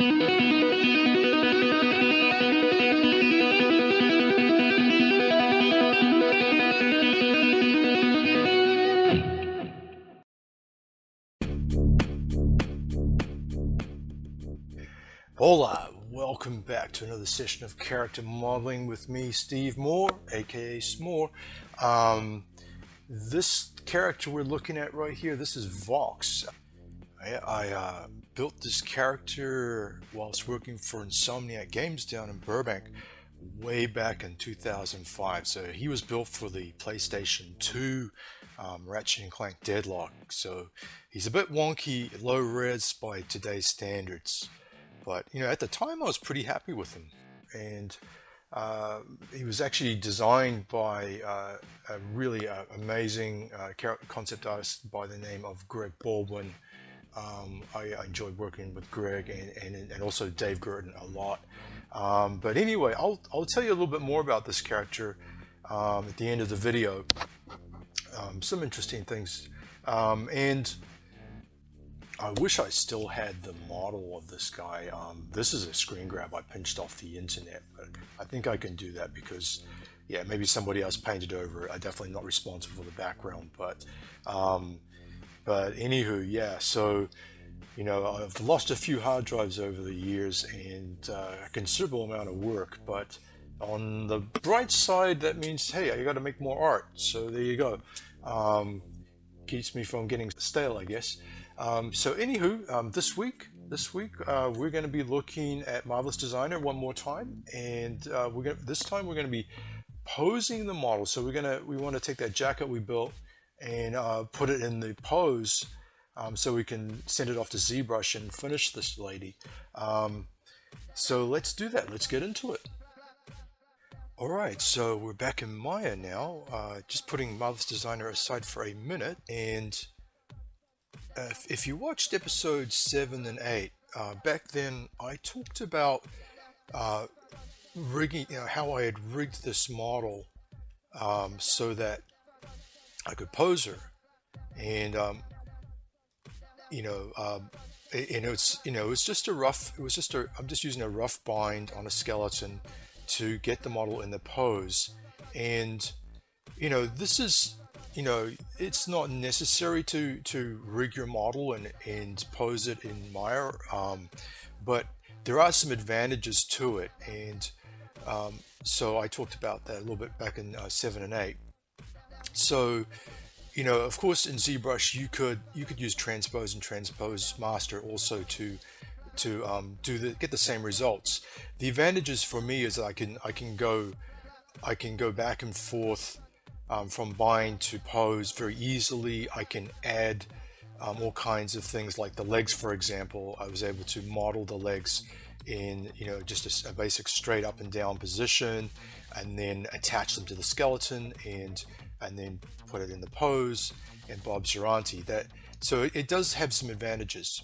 Hola, welcome back to another session of character modeling with me, Steve Moore, aka S'more. This character we're looking at right here, this is Vox. I built this character whilst working for Insomniac Games down in Burbank way back in 2005. So he was built for the PlayStation 2 Ratchet and Clank Deadlock. So he's a bit wonky, low res by today's standards. But, you know, at the time I was pretty happy with him. And he was actually designed by a really amazing concept artist by the name of Greg Baldwin. I enjoyed working with Greg and also Dave Gurton a lot. But anyway, I'll tell you a little bit more about this character at the end of the video. Some interesting things. And I wish I still had the model of this guy. This is a screen grab I pinched off the internet, but I think I can do that because, yeah, maybe somebody else painted over it. I'm definitely not responsible for the background, but anywho, yeah. So, you know, I've lost a few hard drives over the years and a considerable amount of work. But on the bright side, that means, hey, I got to make more art. So there you go. Keeps me from getting stale, I guess. So anywho, this week we're going to be looking at Marvelous Designer one more time, and this time we're going to be posing the model. So we want to take that jacket we built and put it in the pose, so we can send it off to ZBrush and finish this lady. So let's do that. Let's get into it. All right, so we're back in Maya now. Just putting Marvelous Designer aside for a minute, and if you watched episodes 7 and 8, back then I talked about rigging, how I had rigged this model so that I could pose her, and it's just a rough. I'm just using a rough bind on a skeleton to get the model in the pose, and this is. It's not necessary to rig your model and pose it in Maya, but there are some advantages to it, and so I talked about that a little bit back in 7 and 8. So, of course, in ZBrush you could use transpose and transpose master also to get the same results. The advantages for me is that I can go back and forth. From bind to pose very easily. I can add all kinds of things like the legs, for example. I was able to model the legs in just a basic straight up and down position, and then attach them to the skeleton and then put it in the pose, and Bob's your auntie. So it does have some advantages.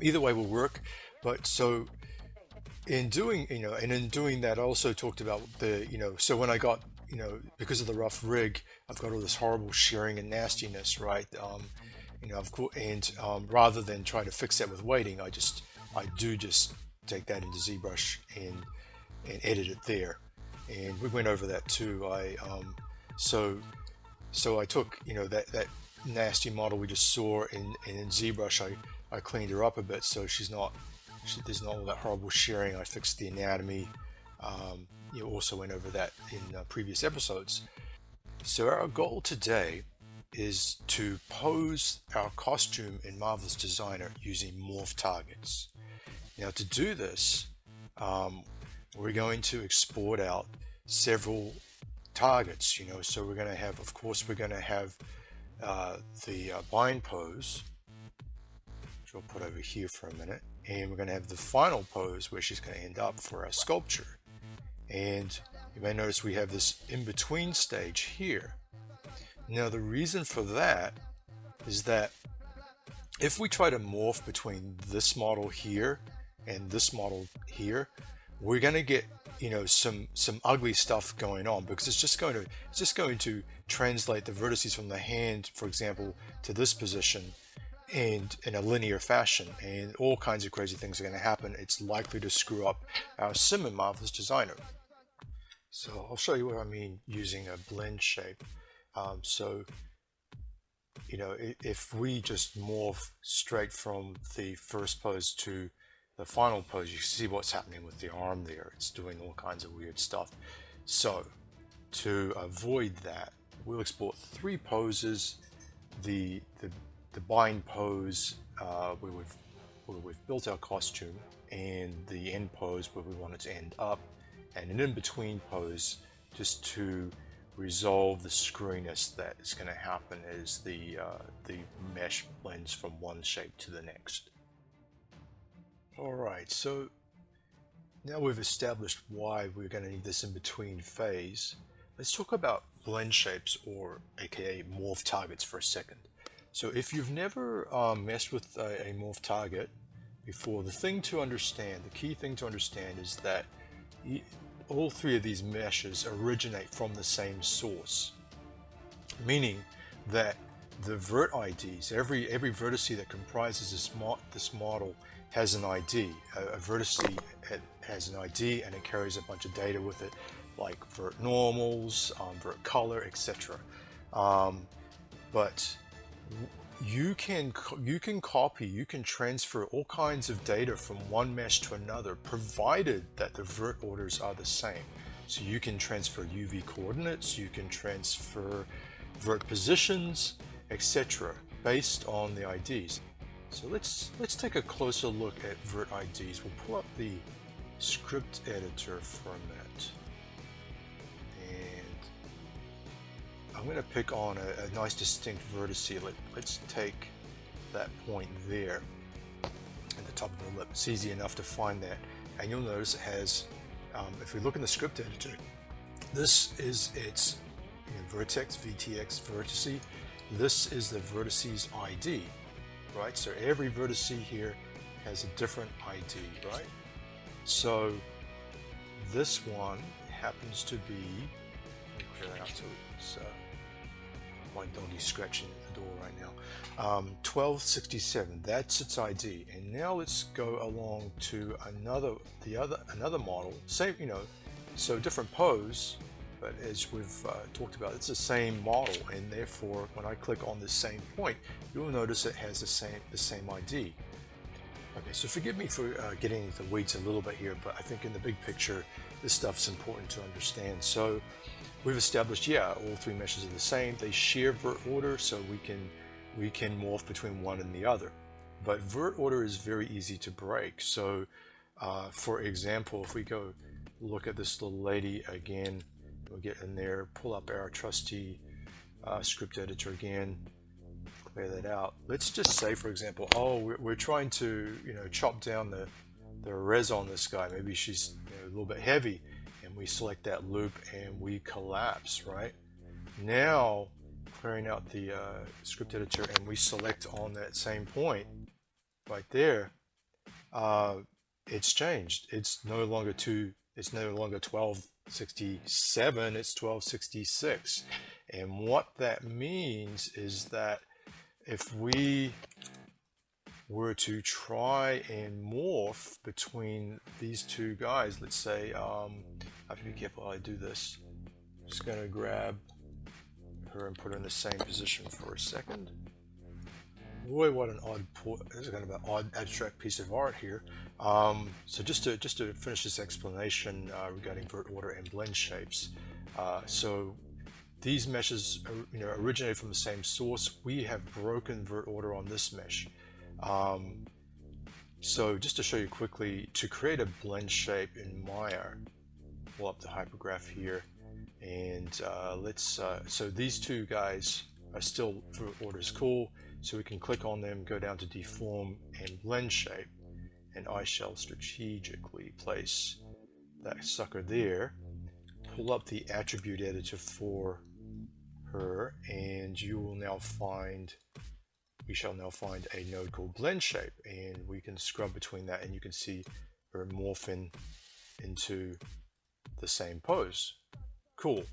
Either way will work, but so in doing that, I also talked about so when I got because of the rough rig, I've got all this horrible shearing and nastiness, right? Of course, and rather than try to fix that with weighting, I do just take that into ZBrush and edit it there. And we went over that too. So I took that nasty model we just saw, and in ZBrush I cleaned her up a bit, so there's not all that horrible shearing. I fixed the anatomy. You also went over that in previous episodes. So our goal today is to pose our costume in Marvelous Designer using morph targets. Now to do this, we're going to export out several targets. So we're going to have, of course, the bind pose, which I'll put over here for a minute, and we're going to have the final pose where she's going to end up for our sculpture. And you may notice we have this in-between stage here. Now the reason for that is that if we try to morph between this model here and this model here, we're going to get some ugly stuff going on, because it's just going to translate the vertices from the hand, for example, to this position, and in a linear fashion, and all kinds of crazy things are going to happen. It's likely to screw up our sim in Marvelous Designer. So I'll show you what I mean using a blend shape. So if we just morph straight from the first pose to the final pose, you see what's happening with the arm there. It's doing all kinds of weird stuff. So to avoid that, we'll export 3 poses. The bind pose where we've built our costume, and the end pose where we want it to end up, and an in-between pose just to resolve the screwiness that is going to happen as the mesh blends from one shape to the next. Alright, so now we've established why we're going to need this in-between phase. Let's talk about blend shapes, or aka morph targets, for a second. So if you've never messed with a morph target before, the key thing to understand is that all 3 of these meshes originate from the same source, meaning that the vert IDs, every vertice that comprises this model has an ID. A vertice has an ID, and it carries a bunch of data with it, like vert normals, vert color, etc. But you can transfer all kinds of data from one mesh to another, provided that the vert orders are the same. So you can transfer UV coordinates, you can transfer vert positions, etc., based on the IDs. So let's take a closer look at vert IDs. We'll pull up the script editor for a minute, and I'm going to pick on a nice distinct vertice. Let's take that point there at the top of the lip. It's easy enough to find that, and you'll notice it has, if we look in the script editor, this is its vertex, VTX vertice. This is the vertice's ID, right? So every vertice here has a different ID, right? So this one happens to be, let me clear that out so it's my doggy's scratching at the door right now. 1267, that's its ID. And now let's go along to another model, same, so different pose, but as we've talked about, it's the same model, and therefore when I click on this same point, you'll notice it has the same ID. Okay, so forgive me for getting into the weeds a little bit here, but I think in the big picture, this stuff's important to understand. So we've established, yeah, all 3 meshes are the same. They share vert order, so we can morph between one and the other. But vert order is very easy to break. So for example, if we go look at this little lady again, we'll get in there, pull up our trusty script editor again, clear that out. Let's just say, for example, we're trying to chop down the res on this guy. Maybe she's a little bit heavy, and we select that loop and we collapse, right? Now clearing out the script editor, and we select on that same point right there, it's changed. It's no longer 1267, it's 1266. And what that means is that if we were to try and morph between these 2 guys, let's say, I have to be careful how I do this. I'm just going to grab her and put her in the same position for a second. Boy, what an this is kind of an odd abstract piece of art here. So just to finish this explanation regarding vert order and blend shapes. So these meshes originate from the same source. We have broken vert order on this mesh. So just to show you quickly, to create a blend shape in Maya, pull up the hypergraph here, and so these 2 guys are still, vert order is cool, so we can click on them, go down to deform and blend shape, and I shall strategically place that sucker there, pull up the attribute editor for her, and we shall now find a node called blend shape, and we can scrub between that, and you can see her morphing into the same pose. Cool.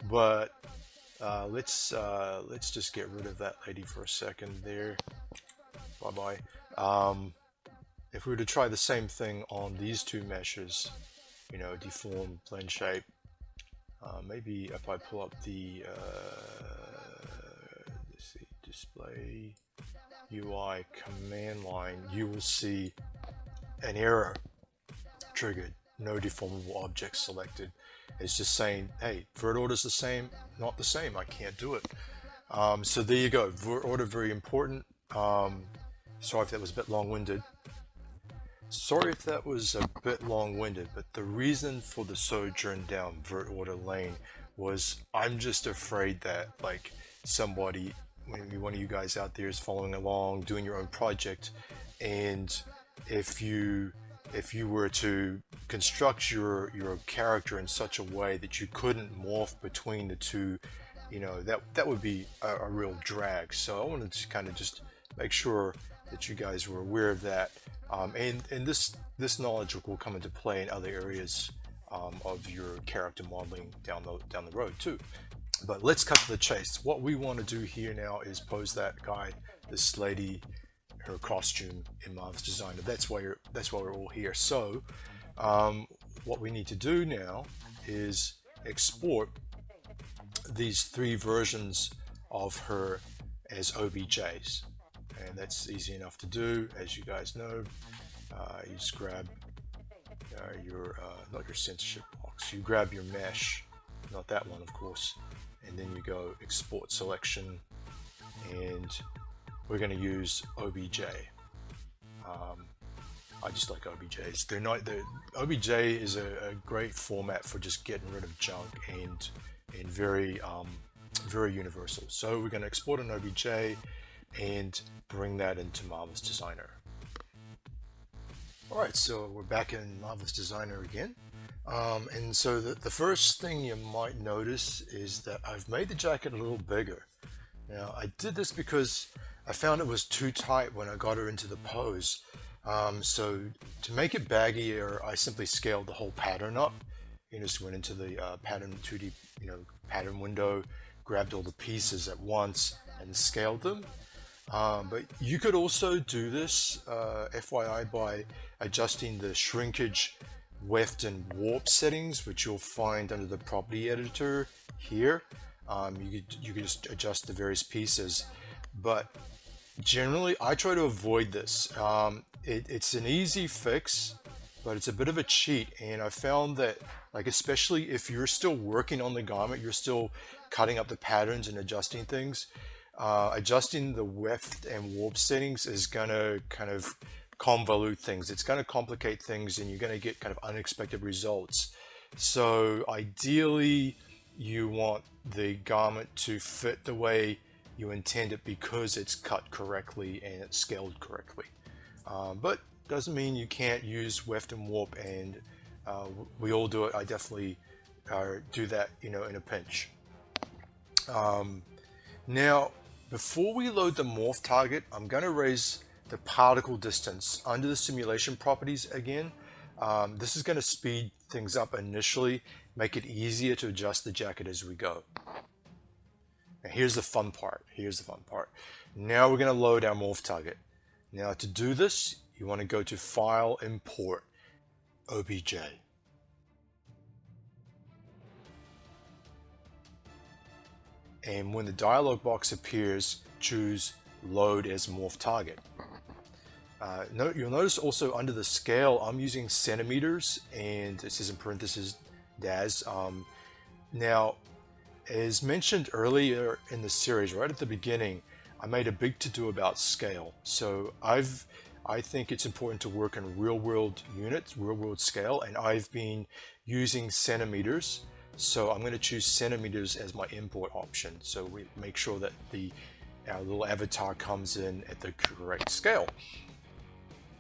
But let's just get rid of that lady for a second there. Bye bye. If we were to try the same thing on these two meshes, deform, blend shape, maybe if I pull up the let's see, display UI command line, you will see an error triggered. No deformable objects selected. It's just saying, hey, vert order is the same, not the same. I can't do it. So there you go. Vert order, very important. Sorry if that was a bit long-winded. But the reason for the sojourn down vert order lane was I'm just afraid that like somebody, maybe one of you guys out there is following along, doing your own project, and if you were to construct your character in such a way that you couldn't morph between the two, that would be a real drag. So I wanted to kind of just make sure that you guys were aware of that, and this knowledge will come into play in other areas of your character modeling down the road too. But let's cut to the chase. What we want to do here now is pose that guy, this lady, her costume in Marvel's Designer. That's why we're all here. So what we need to do now is export these three versions of her as OBJs, and that's easy enough to do. As you guys know, you just grab your not your censorship box, you grab your mesh, not that one of course, and then you go export selection, and we're going to use OBJ. I just like OBJs. OBJ is a great format for just getting rid of junk and very universal. So we're going to export an OBJ and bring that into Marvel's Designer. Alright, so we're back in Marvel's Designer again. And so the first thing you might notice is that I've made the jacket a little bigger. Now I did this because I found it was too tight when I got her into the pose. So to make it baggier, I simply scaled the whole pattern up. Just went into the pattern 2D pattern window, grabbed all the pieces at once and scaled them. But you could also do this, FYI, by adjusting the shrinkage, weft, and warp settings, which you'll find under the property editor here. You could just adjust the various pieces, but generally I try to avoid this. It's an easy fix, but it's a bit of a cheat, and I found that, like, especially if you're still working on the garment, you're still cutting up the patterns and adjusting things, adjusting the weft and warp settings is gonna kind of convolute things. It's gonna complicate things, and you're gonna get kind of unexpected results. So ideally you want the garment to fit the way you intend it because it's cut correctly and it's scaled correctly. But doesn't mean you can't use weft and warp, and we all do it. I definitely do that, in a pinch. Now, before we load the morph target, I'm going to raise the particle distance under the simulation properties again. This is going to speed things up initially, make it easier to adjust the jacket as we go. Now, here's the fun part. Now we're going to load our morph target. Now to do this, you want to go to File, Import, OBJ. And when the dialog box appears, choose Load as Morph Target. You'll notice also under the scale, I'm using centimeters, and it says in parentheses DAS. Now, as mentioned earlier in the series, right at the beginning, I made a big to-do about scale. So I think it's important to work in real-world units, real-world scale, and I've been using centimeters. So I'm going to choose centimeters as my import option. So we make sure that our little avatar comes in at the correct scale.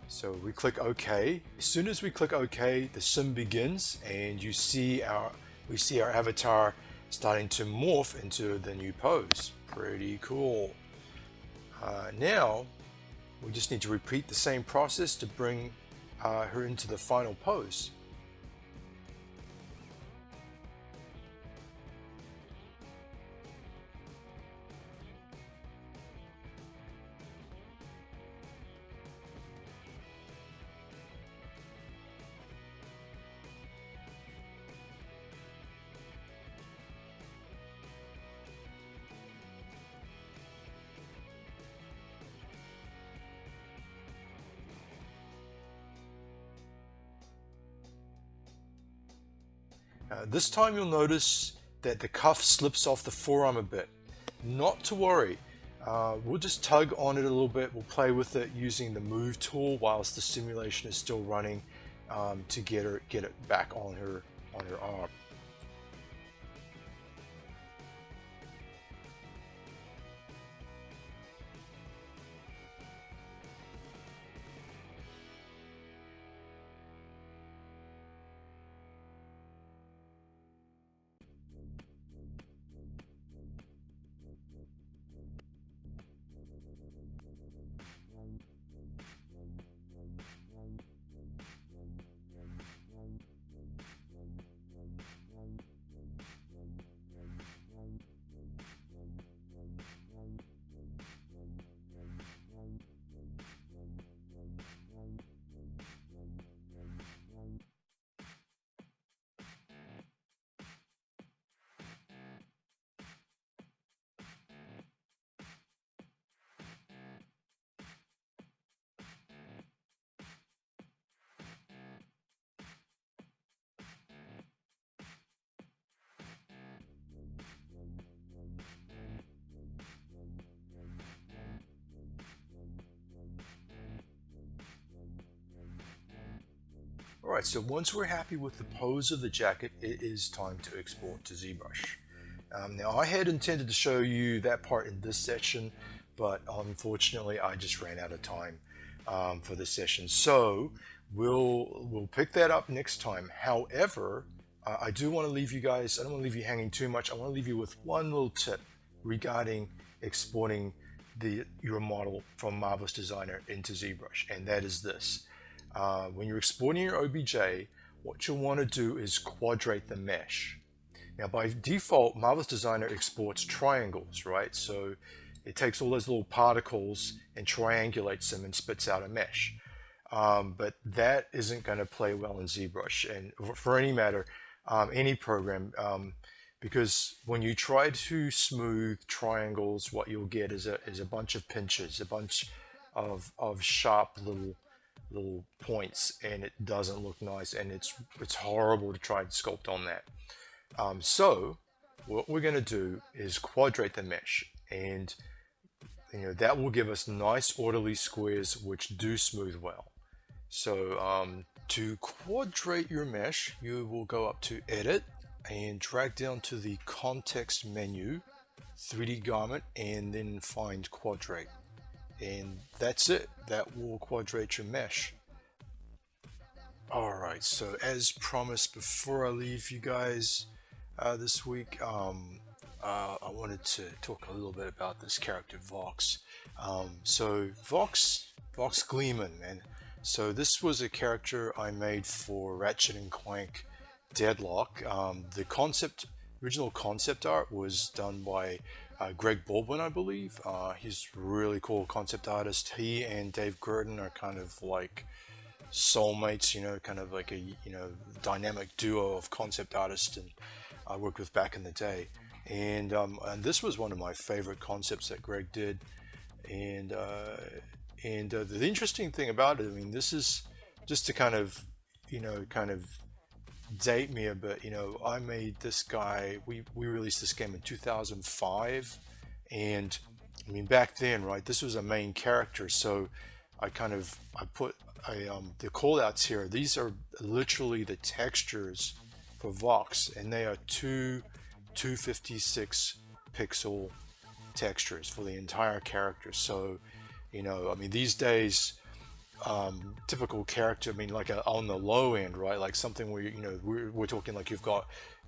So we click OK. As soon as we click OK, the sim begins, and we see our avatar starting to morph into the new pose. Pretty cool. Now we just need to repeat the same process to bring her into the final pose. This time you'll notice that the cuff slips off the forearm a bit. Not to worry. We'll just tug on it a little bit. We'll play with it using the move tool whilst the simulation is still running, to get it back on her arm. Alright, so once we're happy with the pose of the jacket, it is time to export to ZBrush. Now I had intended to show you that part in this section, but unfortunately I just ran out of time for this session. So we'll pick that up next time. However, I do want to leave you guys, I don't want to leave you hanging too much. I want to leave you with one little tip regarding exporting your model from Marvelous Designer into ZBrush, and that is this. When you're exporting your OBJ, what you'll want to do is quadrate the mesh. Now by default, Marvelous Designer exports triangles, right? So it takes all those little particles and triangulates them and spits out a mesh. But that isn't going to play well in ZBrush, and for any matter, any program, because when you try to smooth triangles, what you'll get is a bunch of pinches, a bunch of sharp little points, and it doesn't look nice, and it's horrible to try and sculpt on that. So what we're going to do is quadrate the mesh, and that will give us nice orderly squares which do smooth well. So to quadrate your mesh, you will go up to Edit and drag down to the context menu, 3D garment, and then find quadrate. And that's it. That will quadrate your mesh. Alright, so as promised, before I leave you guys this week, I wanted to talk a little bit about this character Vox. So Vox Gleeman, and so this was a character I made for Ratchet and Clank Deadlock. The original concept art was done by Greg Baldwin, I believe. He's a really cool concept artist. He and Dave Gurton are kind of like soulmates, kind of like a dynamic duo of concept artists, and I worked with back in the day. And this was one of my favorite concepts that Greg did. And the interesting thing about it, I mean, this is just to kind of date me a bit. I made this guy, we released this game in 2005, and I mean back then, right, this was a main character, so I put the callouts here. These are literally the textures for Vox, and they are 256 pixel textures for the entire character. So I mean, these days, typical character, I mean, like on the low end, right? Like something where we're talking like you've got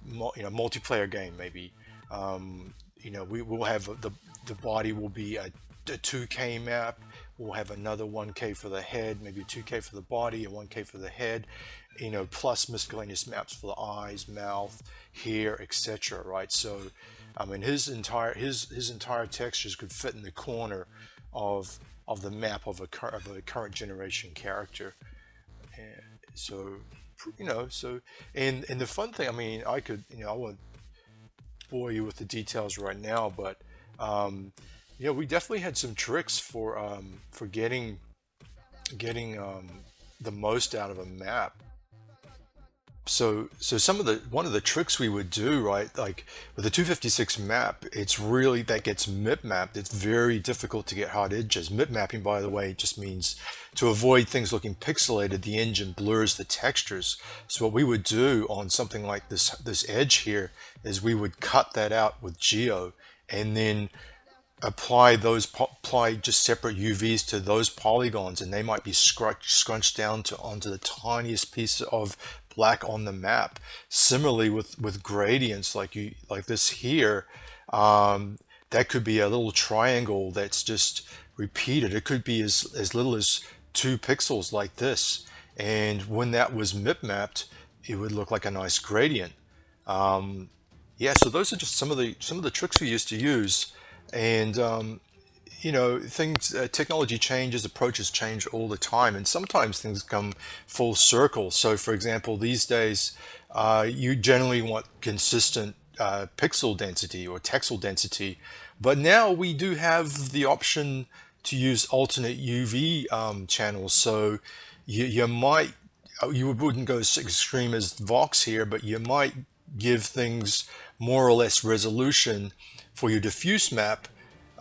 multiplayer game maybe. We will have the body will be a 2K map. We'll have another 1K for the head, maybe a 2K for the body, a 1K for the head, plus miscellaneous maps for the eyes, mouth, hair, etc. Right? So, I mean, his entire textures could fit in the corner of the map of a current generation character. And so and the fun thing, I mean, I won't bore you with the details right now, but we definitely had some tricks for getting the most out of a map. So one of the tricks we would do, right, like with the 256 map, it's really that gets mip mapped. It's very difficult to get hard edges. Mip mapping, by the way, just means to avoid things looking pixelated, the engine blurs the textures. So what we would do on something like this edge here is we would cut that out with Geo, and then apply just separate UVs to those polygons, and they might be scrunched down to onto the tiniest piece of black on the map. Similarly with gradients, like this here, that could be a little triangle that's just repeated. It could be as little as 2 pixels like this, and when that was mip mapped, it would look like a nice gradient. Yeah, so those are just some of the tricks we used to use. And things, technology changes, approaches change all the time, and sometimes things come full circle. So for example, these days, you generally want consistent pixel density or texel density, but now we do have the option to use alternate UV channels. So you wouldn't go as extreme as Vox here, but you might give things more or less resolution for your diffuse map,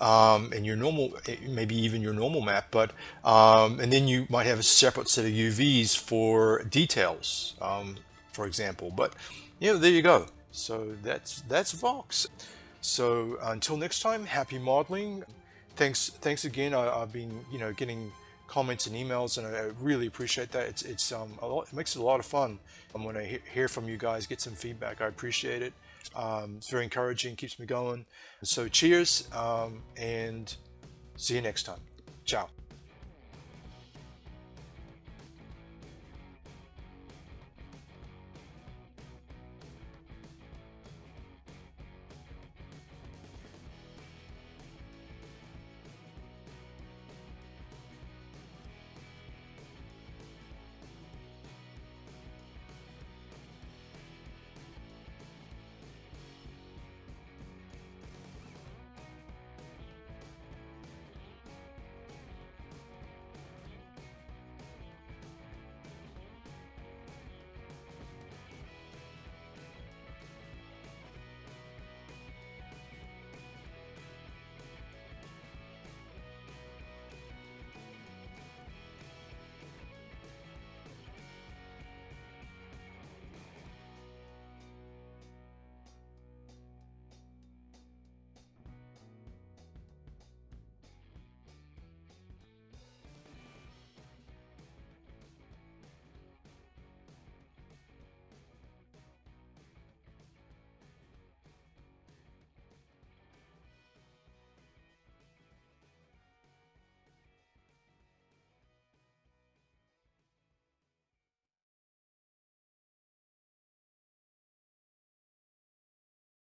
and your normal, maybe even your normal map, but and then you might have a separate set of UVs for details, for example. But there you go. So that's Vox. So until next time, happy modeling. Thanks again. I've been getting comments and emails, and I really appreciate that. It's it makes it a lot of fun. When I hear from you guys, get some feedback, I appreciate it. It's very encouraging, keeps me going. So cheers, and see you next time. Ciao.